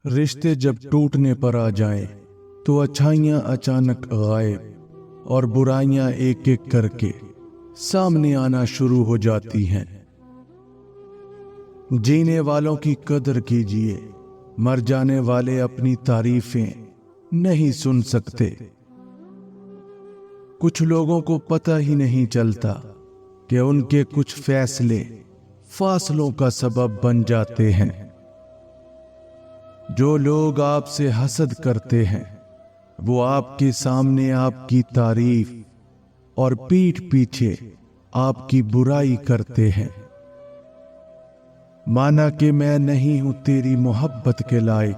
رشتے جب ٹوٹنے پر آ جائیں تو اچھائیاں اچانک غائب اور برائیاں ایک ایک کر کے سامنے آنا شروع ہو جاتی ہیں۔ جینے والوں کی قدر کیجیے، مر جانے والے اپنی تعریفیں نہیں سن سکتے۔ کچھ لوگوں کو پتہ ہی نہیں چلتا کہ ان کے کچھ فیصلے فاصلوں کا سبب بن جاتے ہیں۔ جو لوگ آپ سے حسد کرتے ہیں وہ آپ کے سامنے آپ کی تعریف اور پیٹھ پیچھے آپ کی برائی کرتے ہیں۔ مانا کہ میں نہیں ہوں تیری محبت کے لائق،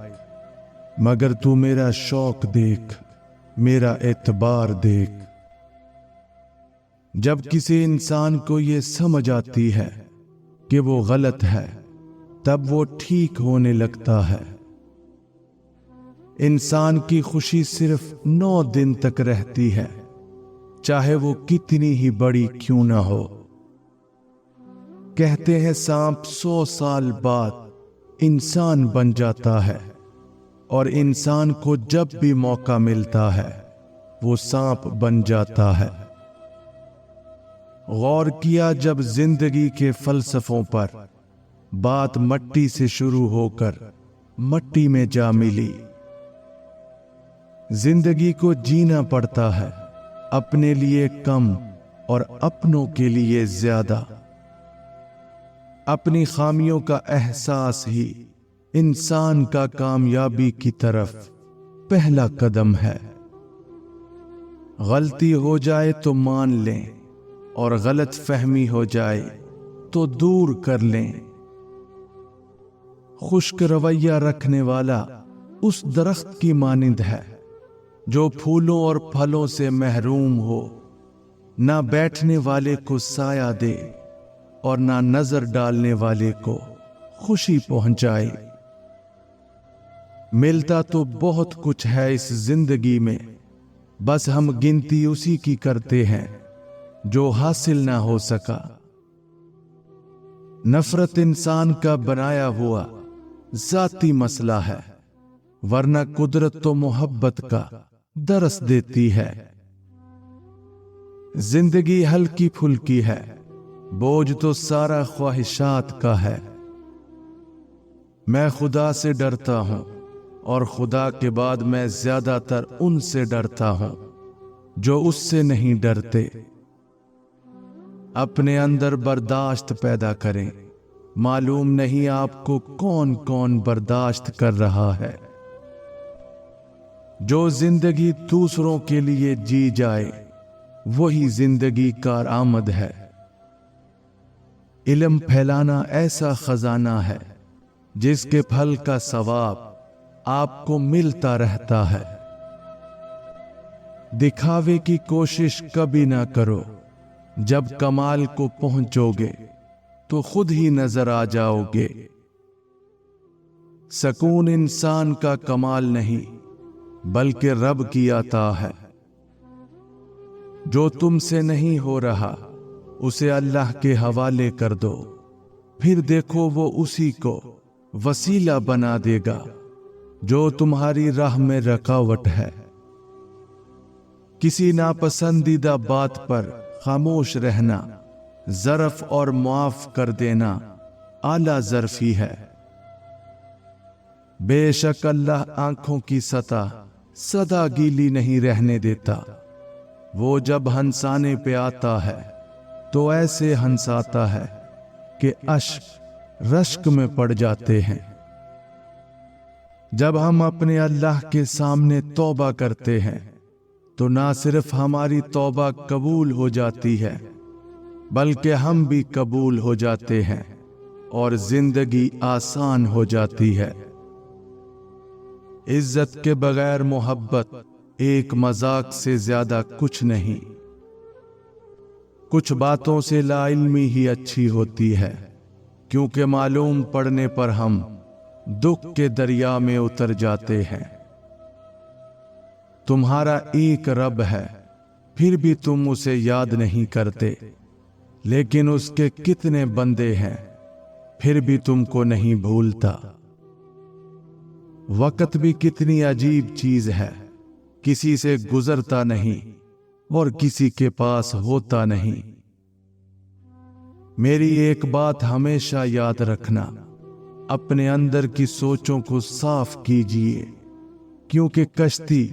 مگر تو میرا شوق دیکھ، میرا اعتبار دیکھ۔ جب کسی انسان کو یہ سمجھ آتی ہے کہ وہ غلط ہے، تب وہ ٹھیک ہونے لگتا ہے۔ انسان کی خوشی صرف 9 دن تک رہتی ہے، چاہے وہ کتنی ہی بڑی کیوں نہ ہو۔ کہتے ہیں سانپ 100 سال بعد انسان بن جاتا ہے، اور انسان کو جب بھی موقع ملتا ہے وہ سانپ بن جاتا ہے۔ غور کیا جب زندگی کے فلسفوں پر بات مٹی سے شروع ہو کر مٹی میں جا ملی۔ زندگی کو جینا پڑتا ہے، اپنے لیے کم اور اپنوں کے لیے زیادہ۔ اپنی خامیوں کا احساس ہی انسان کا کامیابی کی طرف پہلا قدم ہے۔ غلطی ہو جائے تو مان لیں، اور غلط فہمی ہو جائے تو دور کر لیں۔ خشک رویہ رکھنے والا اس درخت کی مانند ہے جو پھولوں اور پھلوں سے محروم ہو، نہ بیٹھنے والے کو سایہ دے اور نہ نظر ڈالنے والے کو خوشی پہنچائے۔ ملتا تو بہت کچھ ہے اس زندگی میں، بس ہم گنتی اسی کی کرتے ہیں جو حاصل نہ ہو سکا۔ نفرت انسان کا بنایا ہوا ذاتی مسئلہ ہے، ورنہ قدرت تو محبت کا درس دیتی ہے۔ زندگی ہلکی پھلکی ہے، بوجھ تو سارا خواہشات کا ہے۔ میں خدا سے ڈرتا ہوں، اور خدا کے بعد میں زیادہ تر ان سے ڈرتا ہوں جو اس سے نہیں ڈرتے۔ اپنے اندر برداشت پیدا کریں، معلوم نہیں آپ کو کون کون برداشت کر رہا ہے۔ جو زندگی دوسروں کے لیے جی جائے وہی زندگی کارآمد ہے۔ علم پھیلانا ایسا خزانہ ہے جس کے پھل کا ثواب آپ کو ملتا رہتا ہے۔ دکھاوے کی کوشش کبھی نہ کرو، جب کمال کو پہنچو گے تو خود ہی نظر آ جاؤ گے۔ سکون انسان کا کمال نہیں بلکہ رب کی عطا ہے۔ جو تم سے نہیں ہو رہا اسے اللہ کے حوالے کر دو، پھر دیکھو وہ اسی کو وسیلہ بنا دے گا جو تمہاری راہ میں رکاوٹ ہے۔ کسی ناپسندیدہ بات پر خاموش رہنا ظرف اور معاف کر دینا اعلیٰ ظرفی ہے۔ بے شک اللہ آنکھوں کی سطح سدا گیلی نہیں رہنے دیتا۔ وہ جب ہنسانے پہ آتا ہے تو ایسے ہنساتا ہے کہ اشک رشک میں پڑ جاتے ہیں۔ جب ہم اپنے اللہ کے سامنے توبہ کرتے ہیں تو نہ صرف ہماری توبہ قبول ہو جاتی ہے بلکہ ہم بھی قبول ہو جاتے ہیں اور زندگی آسان ہو جاتی ہے۔ عزت کے بغیر محبت ایک مذاق سے زیادہ کچھ نہیں۔ کچھ باتوں سے لا علمی ہی اچھی ہوتی ہے، کیونکہ معلوم پڑنے پر ہم دکھ کے دریا میں اتر جاتے ہیں۔ تمہارا ایک رب ہے، پھر بھی تم اسے یاد نہیں کرتے، لیکن اس کے کتنے بندے ہیں، پھر بھی تم کو نہیں بھولتا۔ वक्त भी कितनी अजीब चीज है, किसी से गुजरता नहीं और किसी के पास होता नहीं। मेरी एक बात हमेशा याद रखना, अपने अंदर की सोचों को साफ कीजिए, क्योंकि कश्ती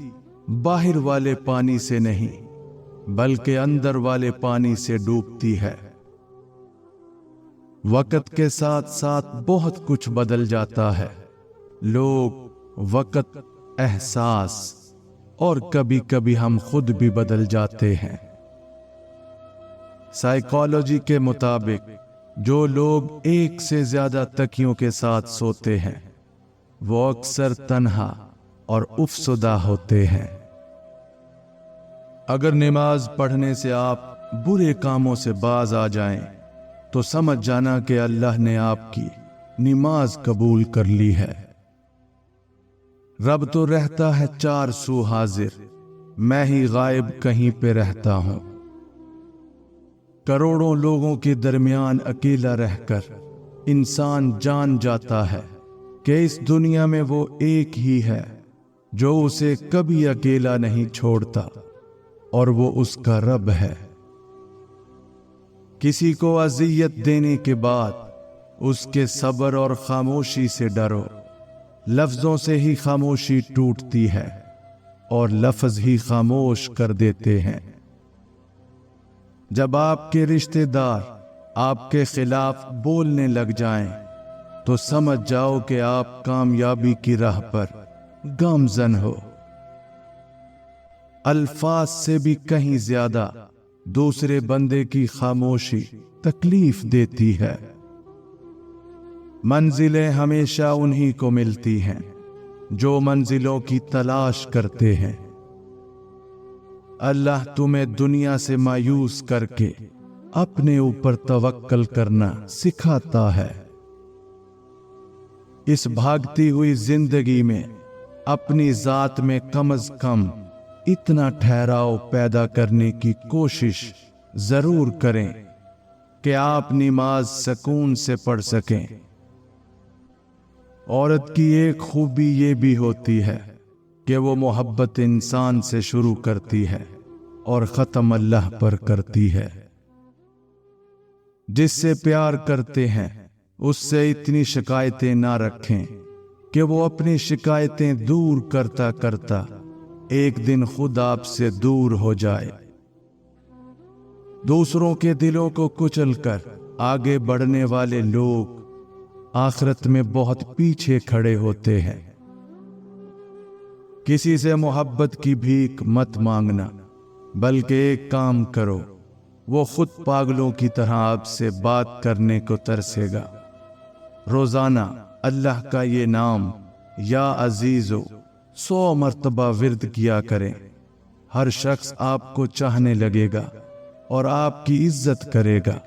बाहर वाले पानी से नहीं बल्कि अंदर वाले पानी से डूबती है। वक्त के साथ साथ बहुत कुछ बदल जाता है, लोग, वक्त, एहसास, और कभी कभी हम खुद भी बदल जाते हैं। साइकोलॉजी के मुताबिक जो लोग एक से ज्यादा तकियों के साथ सोते हैं वो अक्सर तन्हा और उफसुदा होते हैं। अगर नमाज पढ़ने से आप बुरे कामों से बाज आ जाएं, तो समझ जाना कि अल्लाह ने आपकी नमाज कबूल कर ली है। रब तो रहता है चार सू हाजिर, मैं ही गायब कहीं पे रहता हूं। करोड़ों लोगों के दरमियान अकेला रहकर इंसान जान जाता है कि इस दुनिया में वो एक ही है जो उसे कभी अकेला नहीं छोड़ता, और वो उसका रब है। किसी को अजियत देने के बाद उसके सब्र और खामोशी से डरो। लफ्जों से ही खामोशी टूटती है और लफ्ज ही खामोश कर देते हैं। जब आपके रिश्तेदार आपके खिलाफ बोलने लग जाएं, तो समझ जाओ कि आप कामयाबी की राह पर गामजन हो। अल्फाज से भी कहीं ज्यादा दूसरे बंदे की खामोशी तकलीफ देती है। मंजिलें हमेशा उन्हीं को मिलती हैं जो मंजिलों की तलाश करते हैं। अल्लाह तुम्हें दुनिया से मायूस करके अपने ऊपर तवक्कल करना सिखाता है। इस भागती हुई जिंदगी में अपनी जात में कम अज कम इतना ठहराव पैदा करने की कोशिश जरूर करें कि आप नमाज सुकून से पढ़ सकें। औरत की एक खूबी ये भी होती है कि वो मोहब्बत इंसान से शुरू करती है और खत्म अल्लाह पर करती है। जिससे प्यार करते हैं उससे इतनी शिकायतें ना रखें कि वो अपनी शिकायतें दूर करता करता एक दिन खुद आपसे दूर हो जाए। दूसरों के दिलों को कुचलकर आगे बढ़ने वाले लोग आखिरत में बहुत पीछे खड़े होते हैं। किसी से मोहब्बत की भीख मत मांगना, बल्कि एक काम करो, वो खुद पागलों की तरह आपसे बात करने को तरसेगा। रोजाना अल्लाह का ये नाम या अजीजो 100 मर्तबा विर्द किया करें। हर शख्स आपको चाहने लगेगा और आपकी इज्जत करेगा।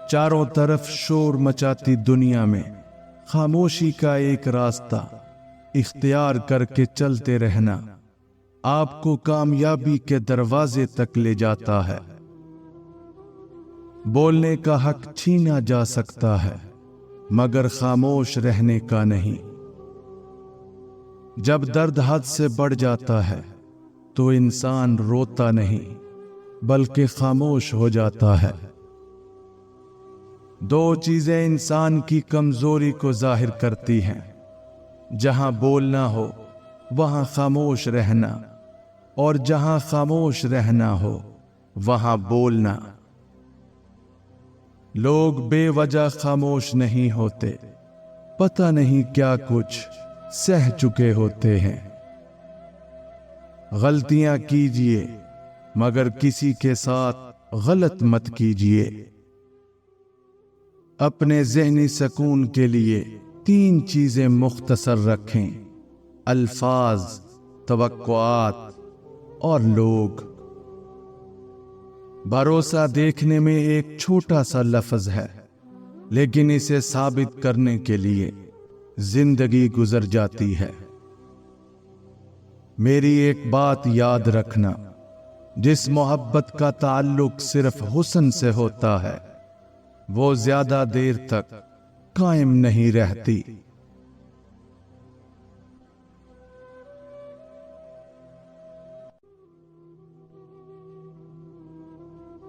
चारों तरफ शोर मचाती दुनिया में खामोशी का एक रास्ता इख्तियार करके चलते रहना आपको कामयाबी के दरवाजे तक ले जाता है। बोलने का हक छीना जा सकता है, मगर खामोश रहने का नहीं। जब दर्द हद से बढ़ जाता है तो इंसान रोता नहीं बल्कि खामोश हो जाता है। दो चीजें इंसान की कमजोरी को जाहिर करती हैं, जहां बोलना हो वहां खामोश रहना, और जहां खामोश रहना हो वहां बोलना। लोग बेवजह खामोश नहीं होते, पता नहीं क्या कुछ सह चुके होते हैं। गलतियां कीजिए मगर किसी के साथ गलत मत कीजिए। अपने ज़हनी सुकून के लिए 3 चीजें मुख्तसर रखें: अल्फाज, तवक्कुआत और लोग। भरोसा देखने में एक छोटा सा लफ्ज है, लेकिन इसे साबित करने के लिए जिंदगी गुजर जाती है। मेरी एक बात याद रखना, जिस मोहब्बत का ताल्लुक सिर्फ हुस्न से होता है वो ज्यादा देर तक कायम नहीं रहती।